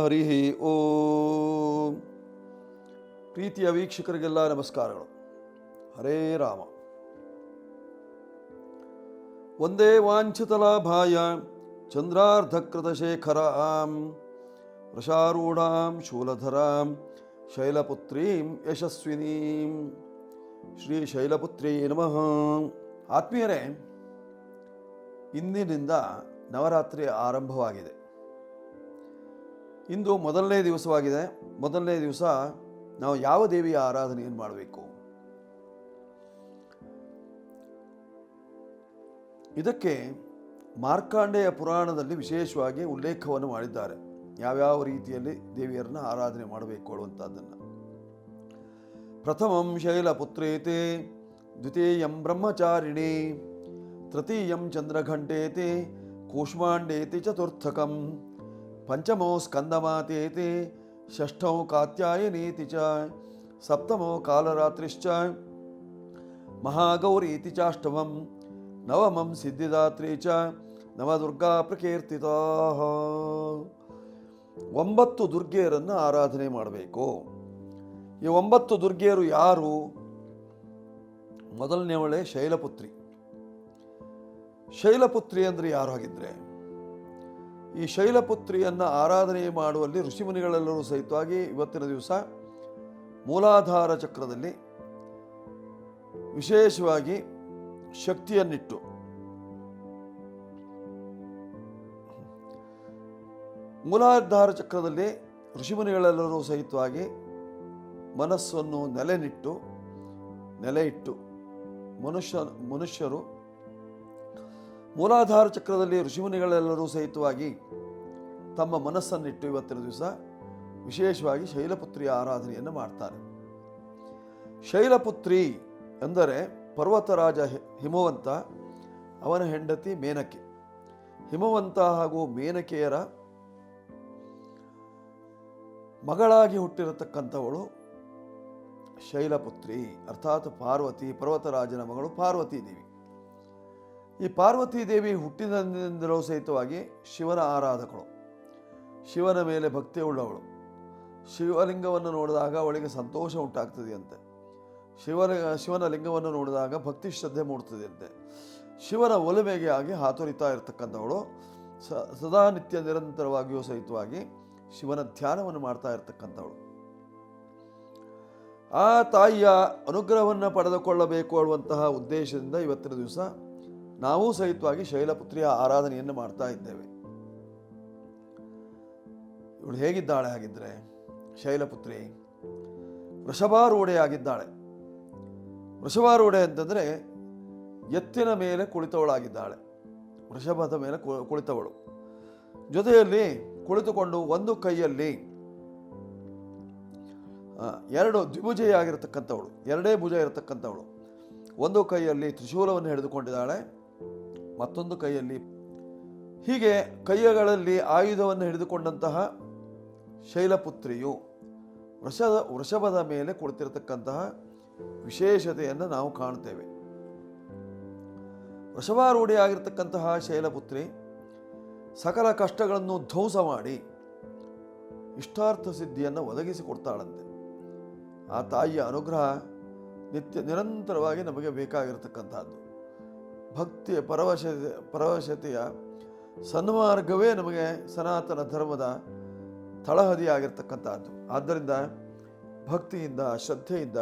ಹರಿ ಓಂ. ಪ್ರೀತಿಯ ವೀಕ್ಷಕರಿಗೆಲ್ಲ ನಮಸ್ಕಾರಗಳು. ಹರೇ ರಾಮ. ಒಂದೇ ವಾಂಛಿತಲಾಭಾಯ ಚಂದ್ರಾರ್ಧಕೃತಶೇಖರಾಂ ವೃಷಾರೂಢಾಂ ಶೂಲಧರಾಂ ಶೈಲಪುತ್ರೀಂ ಯಶಸ್ವಿನೀಂ. ಶ್ರೀ ಶೈಲಪುತ್ರಿ ನಮಃ. ಆತ್ಮೀಯರೇ, ಇಂದಿನಿಂದ ನವರಾತ್ರಿ ಆರಂಭವಾಗಿದೆ. ಇಂದು ಮೊದಲನೇ ದಿವಸವಾಗಿದೆ. ಮೊದಲನೇ ದಿವಸ ನಾವು ಯಾವ ದೇವಿಯ ಆರಾಧನೆಯನ್ನು ಮಾಡಬೇಕು? ಇದಕ್ಕೆ ಮಾರ್ಕಾಂಡೇಯ ಪುರಾಣದಲ್ಲಿ ವಿಶೇಷವಾಗಿ ಉಲ್ಲೇಖವನ್ನು ಮಾಡಿದ್ದಾರೆ. ಯಾವ್ಯಾವ ರೀತಿಯಲ್ಲಿ ದೇವಿಯರನ್ನ ಆರಾಧನೆ ಮಾಡಬೇಕು ಅನ್ನುವಂಥದ್ದನ್ನು. ಪ್ರಥಮಂ ಶೈಲಪುತ್ರೇತಿ, ದ್ವಿತೀಯಂ ಬ್ರಹ್ಮಚಾರಿಣಿ, ತೃತೀಯಂ ಚಂದ್ರಘಂಟೇತಿ, ಕೂಷ್ಮಾಂಡೇತಿ ಚತುರ್ಥಕಂ, ಪಂಚಮೋ ಸ್ಕಂದಮಾತೇತಿ, ಷಷ್ಠೋ ಕಾತ್ಯಾಯನೇತಿ ಚ, ಸಪ್ತಮೋ ಕಾಲರಾತ್ರಿಶ್ಚ, ಮಹಾಗೌರೀತಿ ಚಾಷ್ಟಮಂ, ನವಮಂ ಸಿದ್ಧಿದಾತ್ರಿ ಚ, ನವದುರ್ಗಾ ಪ್ರಕೀರ್ತಿತಾ. 9 ದುರ್ಗೆಯರನ್ನು ಆರಾಧನೆ ಮಾಡಬೇಕು. ಈ 9 ದುರ್ಗೆಯರು ಯಾರು? ಮೊದಲನೇವಳೆ ಶೈಲಪುತ್ರಿ. ಶೈಲಪುತ್ರಿ ಅಂದರೆ ಯಾರು ಹಾಗಿದ್ರೆ? ಈ ಶೈಲಪುತ್ರಿಯನ್ನು ಆರಾಧನೆ ಮಾಡುವಲ್ಲಿ ಋಷಿಮುನಿಗಳೆಲ್ಲರೂ ಸಹಿತವಾಗಿ ಇವತ್ತಿನ ದಿವಸ ಮೂಲಾಧಾರ ಚಕ್ರದಲ್ಲಿ ವಿಶೇಷವಾಗಿ ಶಕ್ತಿಯನ್ನಿಟ್ಟು ಮೂಲಾಧಾರ ಚಕ್ರದಲ್ಲಿ ಋಷಿಮುನಿಗಳೆಲ್ಲರೂ ಸಹಿತವಾಗಿ ಮನಸ್ಸನ್ನು ನೆಲೆ ಇಟ್ಟು ಮನುಷ್ಯರು ಮೂಲಾಧಾರ ಚಕ್ರದಲ್ಲಿ ಋಷಿಮುನಿಗಳೆಲ್ಲರೂ ಸಹಿತವಾಗಿ ತಮ್ಮ ಮನಸ್ಸನ್ನಿಟ್ಟು ಇವತ್ತಿನ ದಿವಸ ವಿಶೇಷವಾಗಿ ಶೈಲಪುತ್ರಿಯ ಆರಾಧನೆಯನ್ನು ಮಾಡ್ತಾರೆ. ಶೈಲಪುತ್ರಿ ಅಂದರೆ ಪರ್ವತರಾಜ ಹಿಮವಂತ, ಅವನ ಹೆಂಡತಿ ಮೇನಕೆ. ಹಿಮವಂತ ಹಾಗೂ ಮೇನಕೆಯರ ಮಗಳಾಗಿ ಹುಟ್ಟಿರತಕ್ಕಂಥವಳು ಶೈಲಪುತ್ರಿ, ಅರ್ಥಾತ್ ಪಾರ್ವತಿ, ಪರ್ವತರಾಜನ ಮಗಳು ಪಾರ್ವತಿ ದೇವಿ. ಈ ಪಾರ್ವತಿ ದೇವಿ ಹುಟ್ಟಿನಿಂದಲೂ ಸಹಿತವಾಗಿ ಶಿವನ ಆರಾಧಕಳು, ಶಿವನ ಮೇಲೆ ಭಕ್ತಿ ಉಳ್ಳವಳು. ಶಿವಲಿಂಗವನ್ನು ನೋಡಿದಾಗ ಅವಳಿಗೆ ಸಂತೋಷ ಉಂಟಾಗ್ತದೆಯಂತೆ. ಶಿವನ ಲಿಂಗವನ್ನು ನೋಡಿದಾಗ ಭಕ್ತಿ ಶ್ರದ್ಧೆ ಮೂಡ್ತದೆಯಂತೆ. ಶಿವನ ಒಲುಮೆಗೆ ಆಗಿ ಹಾತೊರಿತಾ ಇರತಕ್ಕಂಥವಳು. ಸದಾ ನಿತ್ಯ ನಿರಂತರವಾಗಿಯೂ ಸಹಿತವಾಗಿ ಶಿವನ ಧ್ಯಾನವನ್ನು ಮಾಡ್ತಾ ಇರತಕ್ಕಂಥವಳು. ಆ ತಾಯಿಯ ಅನುಗ್ರಹವನ್ನು ಪಡೆದುಕೊಳ್ಳಬೇಕು ಅನ್ನುವಂತಹ ಉದ್ದೇಶದಿಂದ ಇವತ್ತಿನ ದಿವಸ ನಾವು ಸಹಿತವಾಗಿ ಶೈಲಪುತ್ರಿಯ ಆರಾಧನೆಯನ್ನು ಮಾಡ್ತಾ ಇದ್ದೇವೆ. ಇವಳು ಹೇಗಿದ್ದಾಳೆ ಹಾಗಿದ್ರೆ? ಶೈಲಪುತ್ರಿ ವೃಷಭಾರೂಢೆ ಆಗಿದ್ದಾಳೆ. ವೃಷಭಾರೂಢೆ ಅಂತಂದರೆ ಎತ್ತಿನ ಮೇಲೆ ಕುಳಿತವಳಾಗಿದ್ದಾಳೆ. ವೃಷಭದ ಮೇಲೆ ಕುಳಿತವಳು. ಜೊತೆಯಲ್ಲಿ ಕುಳಿತುಕೊಂಡು ಒಂದು ಕೈಯಲ್ಲಿ ದ್ವಿಭುಜೆಯಾಗಿರತಕ್ಕಂಥವಳು, ಎರಡೇ ಭುಜ ಇರತಕ್ಕಂಥವಳು. ಒಂದು ಕೈಯಲ್ಲಿ ತ್ರಿಶೂಲವನ್ನು ಹಿಡಿದುಕೊಂಡಿದ್ದಾಳೆ, ಮತ್ತೊಂದು ಕೈಯಲ್ಲಿ ಹೀಗೆ ಕೈಗಳಲ್ಲಿ ಆಯುಧವನ್ನು ಹಿಡಿದುಕೊಂಡಂತಹ ಶೈಲಪುತ್ರಿಯು ವೃಷಭದ ಮೇಲೆ ಕುಳಿತಿರತಕ್ಕಂತಹ ವಿಶೇಷತೆಯನ್ನು ನಾವು ಕಾಣ್ತೇವೆ. ವೃಷಭಾರೂಢಿಯಾಗಿರ್ತಕ್ಕಂತಹ ಶೈಲಪುತ್ರಿ ಸಕಲ ಕಷ್ಟಗಳನ್ನು ಧ್ವಂಸ ಮಾಡಿ ಇಷ್ಟಾರ್ಥ ಸಿದ್ಧಿಯನ್ನು ಒದಗಿಸಿಕೊಡ್ತಾಳಂತೆ. ಆ ತಾಯಿಯ ಅನುಗ್ರಹ ನಿತ್ಯ ನಿರಂತರವಾಗಿ ನಮಗೆ ಬೇಕಾಗಿರತಕ್ಕಂಥದ್ದು. ಭಕ್ತಿಯ ಪರವಶತೆಯ ಸನ್ಮಾರ್ಗವೇ ನಮಗೆ ಸನಾತನ ಧರ್ಮದ ತಳಹದಿಯಾಗಿರ್ತಕ್ಕಂಥದ್ದು. ಆದ್ದರಿಂದ ಭಕ್ತಿಯಿಂದ ಶ್ರದ್ಧೆಯಿಂದ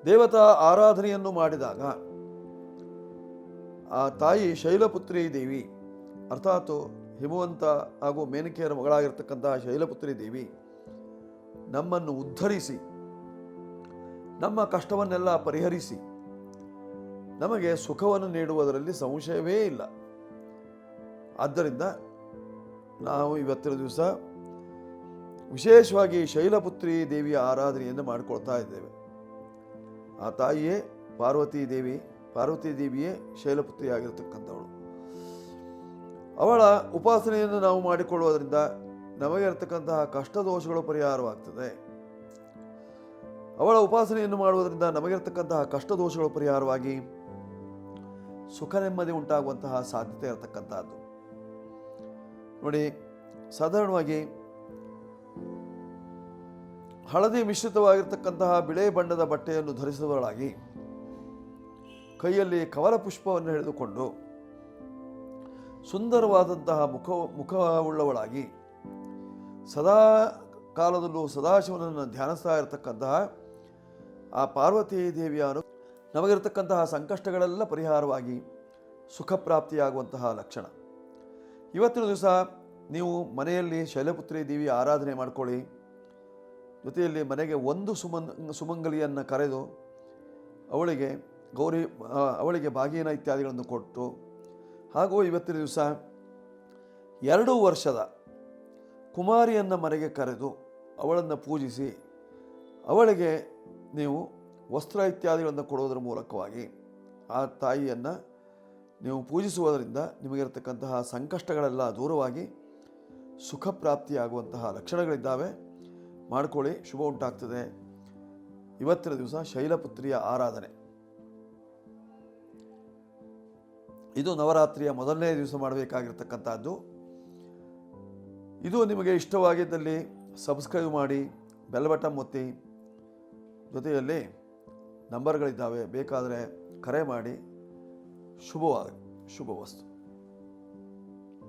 ದೇವತಾ ಆರಾಧನೆಯನ್ನು ಮಾಡಿದಾಗ ಆ ತಾಯಿ ಶೈಲಪುತ್ರಿ ದೇವಿ, ಅರ್ಥಾತ್ ಹಿಮವಂತ ಹಾಗೂ ಮೇನಕೆಯರ ಮಗಳಾಗಿರ್ತಕ್ಕಂತಹ ಶೈಲಪುತ್ರಿ ದೇವಿ ನಮ್ಮನ್ನು ಉದ್ಧರಿಸಿ ನಮ್ಮ ಕಷ್ಟವನ್ನೆಲ್ಲ ಪರಿಹರಿಸಿ ನಮಗೆ ಸುಖವನ್ನು ನೀಡುವುದರಲ್ಲಿ ಸಂಶಯವೇ ಇಲ್ಲ. ಆದ್ದರಿಂದ ನಾವು ಇವತ್ತಿನ ದಿವಸ ವಿಶೇಷವಾಗಿ ಶೈಲಪುತ್ರಿ ದೇವಿಯ ಆರಾಧನೆಯನ್ನು ಮಾಡಿಕೊಳ್ತಾ ಇದ್ದೇವೆ. ಆ ತಾಯಿಯೇ ಪಾರ್ವತಿ ದೇವಿಯೇ ಶೈಲಪುತ್ರಿ ಆಗಿರತಕ್ಕಂಥವಳು. ಅವಳ ಉಪಾಸನೆಯನ್ನು ನಾವು ಮಾಡಿಕೊಳ್ಳುವುದರಿಂದ ನಮಗೆ ಇರತಕ್ಕಂತಹ ಕಷ್ಟ ದೋಷಗಳು ಪರಿಹಾರವಾಗ್ತದೆ. ಅವಳ ಉಪಾಸನೆಯನ್ನು ಮಾಡುವುದರಿಂದ ನಮಗಿರ್ತಕ್ಕಂತಹ ಕಷ್ಟ ದೋಷಗಳು ಪರಿಹಾರವಾಗಿ ಸುಖ ನೆಮ್ಮದಿ ಉಂಟಾಗುವಂತಹ ಸಾಧ್ಯತೆ ಇರತಕ್ಕಂಥದ್ದು. ನೋಡಿ, ಸಾಧಾರಣವಾಗಿ ಹಳದಿ ಮಿಶ್ರಿತವಾಗಿರ್ತಕ್ಕಂತಹ ಬಿಳೆ ಬಣ್ಣದ ಬಟ್ಟೆಯನ್ನು ಧರಿಸುವವಳಾಗಿ ಕೈಯಲ್ಲಿ ಕಮಲ ಪುಷ್ಪವನ್ನು ಹಿಡಿದುಕೊಂಡು ಸುಂದರವಾದಂತಹ ಮುಖವುಳ್ಳವಳಾಗಿ ಸದಾ ಕಾಲದಲ್ಲೂ ಸದಾಶಿವನನ್ನು ಧ್ಯಾನಿಸ್ತಾ ಇರತಕ್ಕಂತಹ ಆ ಪಾರ್ವತೀ ದೇವಿಯ ನಮಗಿರತಕ್ಕಂತಹ ಸಂಕಷ್ಟಗಳೆಲ್ಲ ಪರಿಹಾರವಾಗಿ ಸುಖ ಪ್ರಾಪ್ತಿಯಾಗುವಂತಹ ಲಕ್ಷಣ. ಇವತ್ತಿನ ದಿವಸ ನೀವು ಮನೆಯಲ್ಲಿ ಶೈಲಪುತ್ರಿ ದೇವಿ ಆರಾಧನೆ ಮಾಡಿಕೊಳ್ಳಿ. ಜೊತೆಯಲ್ಲಿ ಮನೆಗೆ ಒಂದು ಸುಮಂಗಲಿಯನ್ನು ಕರೆದು ಅವಳಿಗೆ ಬಾಗಿನ ಇತ್ಯಾದಿಗಳನ್ನು ಕೊಟ್ಟು, ಹಾಗೂ ಇವತ್ತಿನ ದಿವಸ 2 ವರ್ಷದ ಕುಮಾರಿಯನ್ನು ಮನೆಗೆ ಕರೆದು ಅವಳನ್ನು ಪೂಜಿಸಿ ಅವಳಿಗೆ ನೀವು ವಸ್ತ್ರ ಇತ್ಯಾದಿಗಳನ್ನು ಕೊಡುವುದರ ಮೂಲಕವಾಗಿ ಆ ತಾಯಿಯನ್ನು ನೀವು ಪೂಜಿಸುವುದರಿಂದ ನಿಮಗಿರತಕ್ಕಂತಹ ಸಂಕಷ್ಟಗಳೆಲ್ಲ ದೂರವಾಗಿ ಸುಖ ಪ್ರಾಪ್ತಿಯಾಗುವಂತಹ ಲಕ್ಷಣಗಳಿದ್ದಾವೆ. ಮಾಡಿಕೊಳ್ಳಿ, ಶುಭ ಉಂಟಾಗ್ತದೆ. ಇವತ್ತಿನ ದಿವಸ ಶೈಲಪುತ್ರಿಯ ಆರಾಧನೆ, ಇದು ನವರಾತ್ರಿಯ ಮೊದಲನೇ ದಿವಸ ಮಾಡಬೇಕಾಗಿರ್ತಕ್ಕಂಥದ್ದು. ಇದು ನಿಮಗೆ ಇಷ್ಟವಾಗಿದ್ದಲ್ಲಿ ಸಬ್ಸ್ಕ್ರೈಬ್ ಮಾಡಿ, ಬೆಲ್ ಬಟನ್ ಒತ್ತಿ. ಜೊತೆಯಲ್ಲಿ ನಂಬರ್ಗಳಿದ್ದಾವೆ, ಬೇಕಾದರೆ ಕರೆ ಮಾಡಿ. ಶುಭವಸ್ತು.